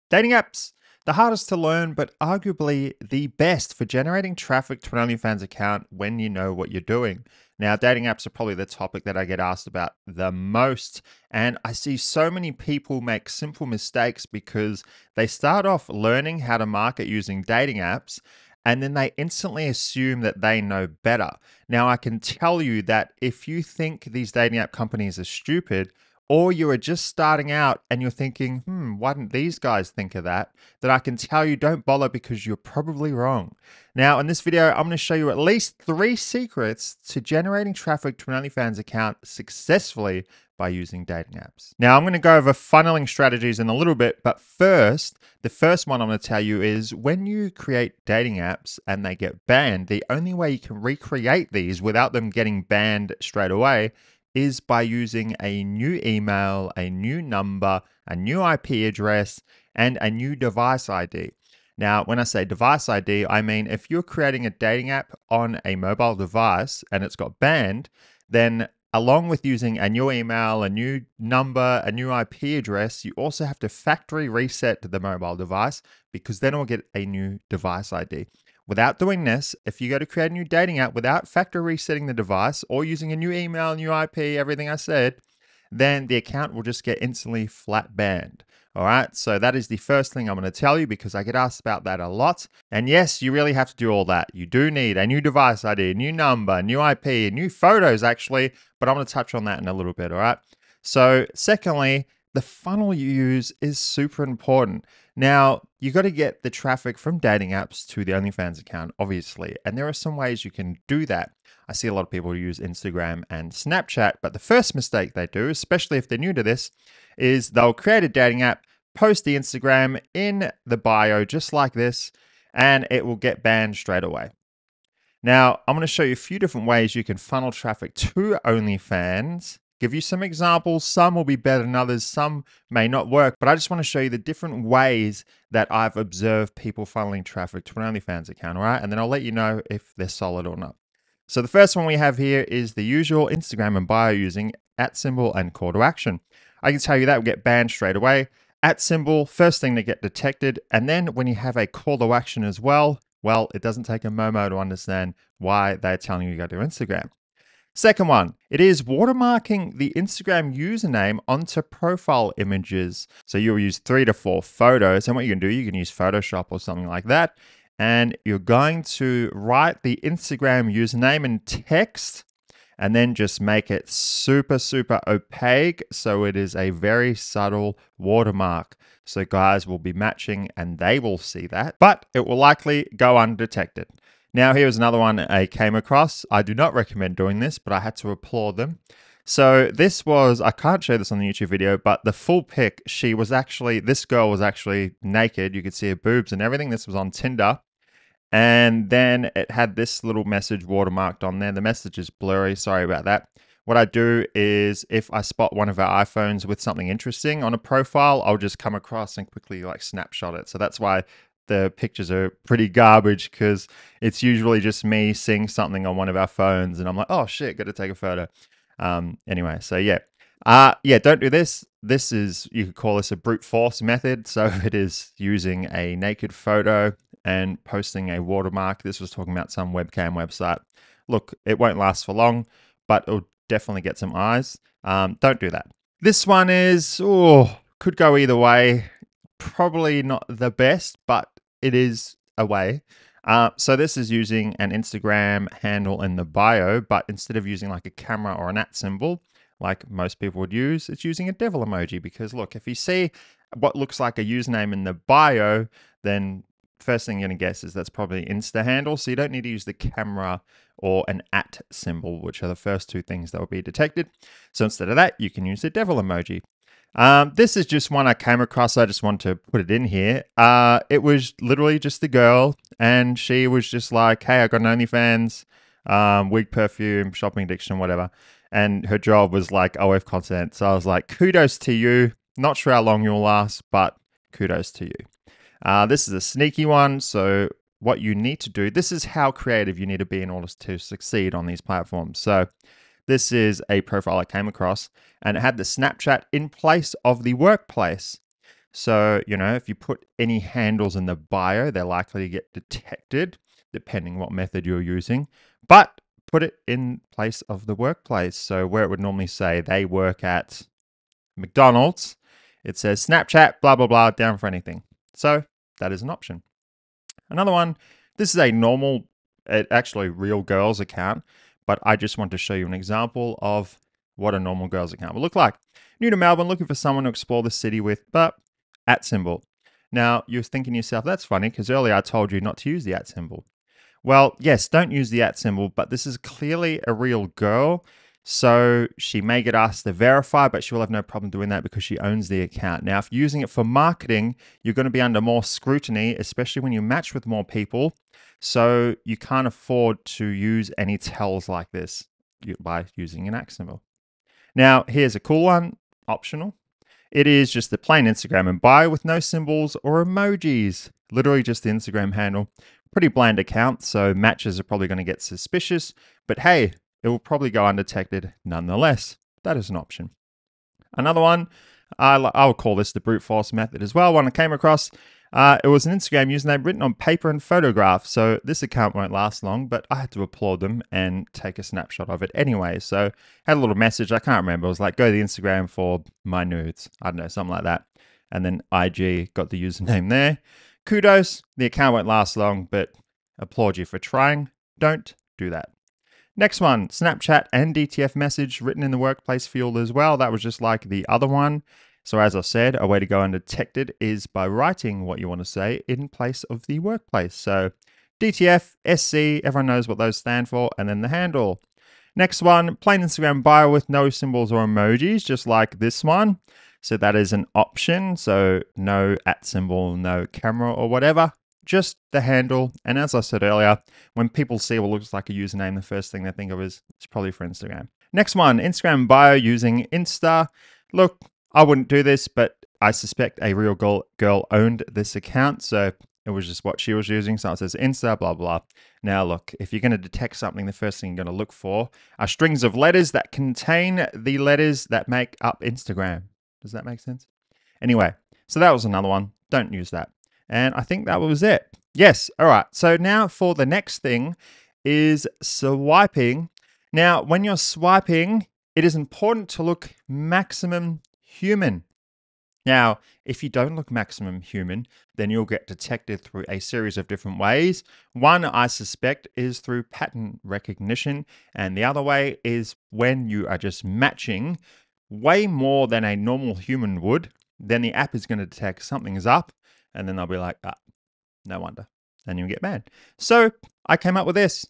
Dating apps, the hardest to learn, but arguably the best for generating traffic to an OnlyFans account when you know what you're doing. Now, dating apps are probably the topic that I get asked about the most. And I see so many people make simple mistakes because they start off learning how to market using dating apps and then they instantly assume that they know better. Now, I can tell you that if you think these dating app companies are stupid, or you are just starting out and you're thinking, why didn't these guys think of that? Then I can tell you don't bother because you're probably wrong. Now, in this video, I'm going to show you at least 3 secrets to generating traffic to an OnlyFans account successfully by using dating apps. Now, I'm going to go over funneling strategies in a little bit, but first, the first one I'm going to tell you is when you create dating apps and they get banned, the only way you can recreate these without them getting banned straight away is by using a new email, a new number, a new IP address, and a new device ID. Now, when I say device ID, I mean if you're creating a dating app on a mobile device and it's got banned, then along with using a new email, a new number, a new IP address, you also have to factory reset the mobile device because then it'll get a new device ID. Without doing this, if you go to create a new dating app without factory resetting the device or using a new email, new IP, everything I said, then the account will just get instantly flat banned. All right, so that is the first thing I'm going to tell you because I get asked about that a lot. And yes, you really have to do all that. You do need a new device ID, a new number, new IP, new photos actually, but I'm going to touch on that in a little bit. All right. So secondly, the funnel you use is super important. Now, you got to get the traffic from dating apps to the OnlyFans account, obviously. And there are some ways you can do that. I see a lot of people use Instagram and Snapchat, but the first mistake they do, especially if they're new to this, is they'll create a dating app, post the Instagram in the bio just like this, and it will get banned straight away. Now, I'm going to show you a few different ways you can funnel traffic to OnlyFans. Give you some examples. Some will be better than others. Some may not work, but I just want to show you the different ways that I've observed people funneling traffic to an OnlyFans account, all right? And then I'll let you know if they're solid or not. So the first one we have here is the usual Instagram and bio using @ and call to action. I can tell you that will get banned straight away. @ first thing to get detected. And then when you have a call to action as well, it doesn't take a momo to understand why they're telling you to go to Instagram. Second one, it is watermarking the Instagram username onto profile images. So you'll use 3 to 4 photos. And what you can do, you can use Photoshop or something like that. And you're going to write the Instagram username in text and then just make it super, super opaque. So it is a very subtle watermark. So guys will be matching and they will see that, but it will likely go undetected. Now, here's another one I came across. I do not recommend doing this, but I had to applaud them. So this was, I can't show this on the YouTube video, but the full pic, this girl was actually naked. You could see her boobs and everything. This was on Tinder. And then it had this little message watermarked on there. The message is blurry. Sorry about that. What I do is if I spot one of our iPhones with something interesting on a profile, I'll just come across and quickly snapshot it. So that's why the pictures are pretty garbage because it's usually just me seeing something on one of our phones and I'm like, oh shit, got to take a photo. Anyway, so yeah. Don't do this. This is, you could call this a brute force method. So it is using a naked photo and posting a watermark. This was talking about some webcam website. Look, it won't last for long, but it'll definitely get some eyes. Don't do that. This one is, could go either way. Probably not the best, but it is a way. So this is using an Instagram handle in the bio, but instead of using like a camera or an @ symbol, like most people would use, it's using a devil emoji. Because look, if you see what looks like a username in the bio, then first thing you're going to guess is that's probably Insta handle. So you don't need to use the camera or an @ symbol, which are the first 2 things that will be detected. So instead of that, you can use the devil emoji. This is just one I came across. I just want to put it in here. It was literally just a girl and she was just like, hey, I got an OnlyFans, wig, perfume, shopping addiction, whatever. And her job was like OF content. So I was like, kudos to you. Not sure how long you'll last, but kudos to you. This is a sneaky one. So what you need to do, this is how creative you need to be in order to succeed on these platforms. So this is a profile I came across and it had the Snapchat in place of the workplace. So, if you put any handles in the bio, they're likely to get detected, depending what method you're using. But put it in place of the workplace. So, where it would normally say they work at McDonald's, it says Snapchat, blah, blah, blah, down for anything. So, that is an option. Another one, this is a normal, actually real girl's account, but I just want to show you an example of what a normal girl's account will look like. New to Melbourne, looking for someone to explore the city with, but @ Now, you're thinking to yourself, that's funny, because earlier I told you not to use the @ Well, yes, don't use the @ but this is clearly a real girl. So she may get asked to verify, but she will have no problem doing that because she owns the account. Now, if you're using it for marketing, you're going to be under more scrutiny, especially when you match with more people. So you can't afford to use any tells like this by using an @ Now, here's a cool one, optional. It is just the plain Instagram and bio with no symbols or emojis. Literally just the Instagram handle. Pretty bland account, so matches are probably going to get suspicious. But hey, it will probably go undetected nonetheless. That is an option. Another one, I would call this the brute force method as well. One I came across, it was an Instagram username written on paper and photograph. So this account won't last long, but I had to applaud them and take a snapshot of it anyway. So had a little message, I can't remember. It was like, go to the Instagram for my nudes. I don't know, something like that. And then IG got the username there. Kudos, the account won't last long, but applaud you for trying. Don't do that. Next one, Snapchat and DTF message written in the workplace field as well. That was just like the other one. So as I said, a way to go undetected is by writing what you want to say in place of the workplace. So DTF, SC, everyone knows what those stand for, and then the handle. Next one, plain Instagram bio with no symbols or emojis, just like this one. So that is an option. So no @ no camera or whatever. Just the handle. And as I said earlier, when people see what looks like a username, the first thing they think of is it's probably for Instagram. Next one, Instagram bio using Insta. Look, I wouldn't do this, but I suspect a real girl owned this account. So it was just what she was using. So it says Insta, blah, blah. Now, look, if you're going to detect something, the first thing you're going to look for are strings of letters that contain the letters that make up Instagram. Does that make sense? Anyway, so that was another one. Don't use that. And I think that was it. Yes. All right. So now for the next thing is swiping. Now, when you're swiping, it is important to look maximum human. Now, if you don't look maximum human, then you'll get detected through a series of different ways. One, I suspect, is through pattern recognition. And the other way is when you are just matching way more than a normal human would, then the app is going to detect something's up. And then they'll be like, no wonder. Then you'll get banned. So I came up with this.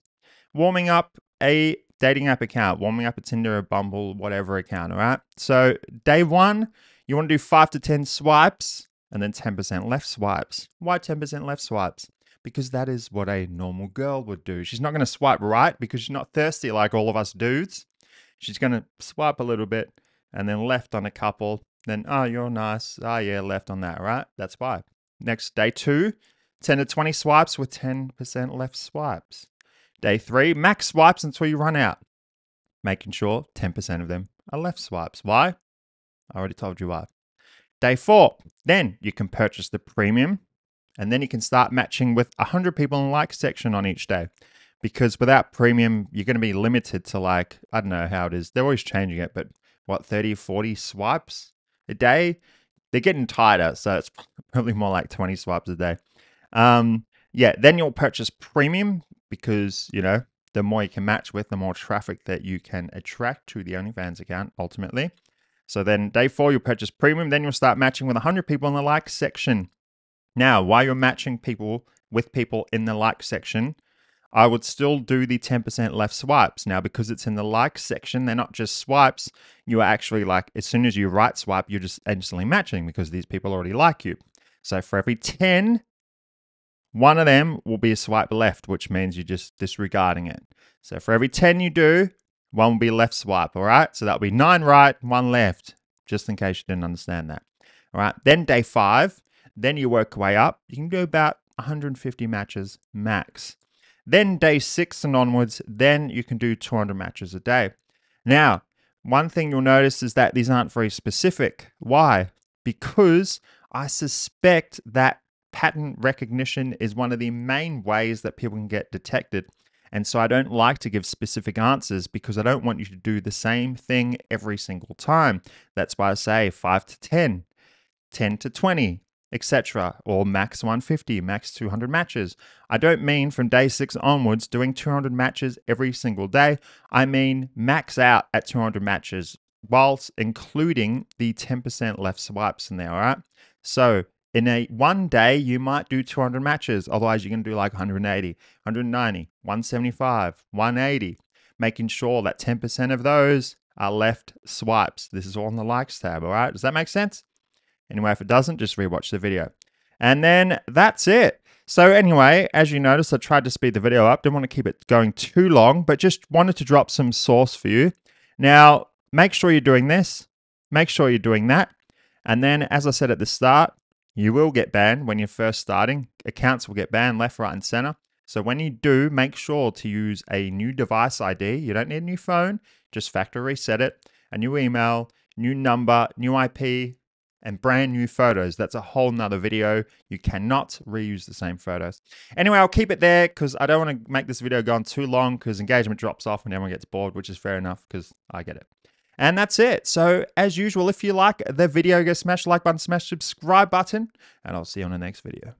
Warming up a dating app account, warming up a Tinder, a Bumble, whatever account, all right? So day one, you want to do 5 to 10 swipes and then 10% left swipes. Why 10% left swipes? Because that is what a normal girl would do. She's not going to swipe right because she's not thirsty like all of us dudes. She's going to swipe a little bit and then left on a couple. Then, oh, you're nice. Oh, yeah, left on that, right? That's why. Next, day two, 10 to 20 swipes with 10% left swipes. Day three, max swipes until you run out. Making sure 10% of them are left swipes. Why? I already told you why. Day four, then you can purchase the premium and then you can start matching with 100 people in the like section on each day. Because without premium, you're going to be limited to like, I don't know how it is. They're always changing it, but what, 30, 40 swipes a day? They're getting tighter, so it's probably more like 20 swipes a day. Yeah, then you'll purchase premium because, the more you can match with, the more traffic that you can attract to the Onlyfans account, ultimately. So then day four, you'll purchase premium. Then you'll start matching with 100 people in the like section. Now, while you're matching people with people in the like section, I would still do the 10% left swipes. Now, because it's in the like section, they're not just swipes. You are actually like, as soon as you right swipe, you're just instantly matching because these people already like you. So for every 10, one of them will be a swipe left, which means you're just disregarding it. So for every 10 you do, one will be left swipe, all right? So that'll be 9 right, 1 left, just in case you didn't understand that. All right, then day 5, then you work your way up. You can go about 150 matches max. Then day 6 and onwards, then you can do 200 matches a day. Now, one thing you'll notice is that these aren't very specific. Why? Because I suspect that pattern recognition is one of the main ways that people can get detected. And so I don't like to give specific answers because I don't want you to do the same thing every single time. That's why I say 5 to 10, 10 to 20, etc., or max 150, max 200 matches. I don't mean from day 6 onwards doing 200 matches every single day. I mean max out at 200 matches whilst including the 10% left swipes in there, all right? So in a one day, you might do 200 matches. Otherwise, you're going to do like 180, 190, 175, 180, making sure that 10% of those are left swipes. This is all on the likes tab, all right? Does that make sense? Anyway, if it doesn't, just rewatch the video. And then that's it. So anyway, as you notice, I tried to speed the video up. Didn't want to keep it going too long, but just wanted to drop some source for you. Now, make sure you're doing this. Make sure you're doing that. And then, as I said at the start, you will get banned when you're first starting. Accounts will get banned left, right, and center. So when you do, make sure to use a new device ID. You don't need a new phone. Just factory reset it. A new email, new number, new IP, and brand new photos. That's a whole nother video. You cannot reuse the same photos. Anyway, I'll keep it there because I don't want to make this video go on too long because engagement drops off and everyone gets bored, which is fair enough because I get it. And that's it. So as usual, if you like the video, go smash the like button, smash the subscribe button, and I'll see you on the next video.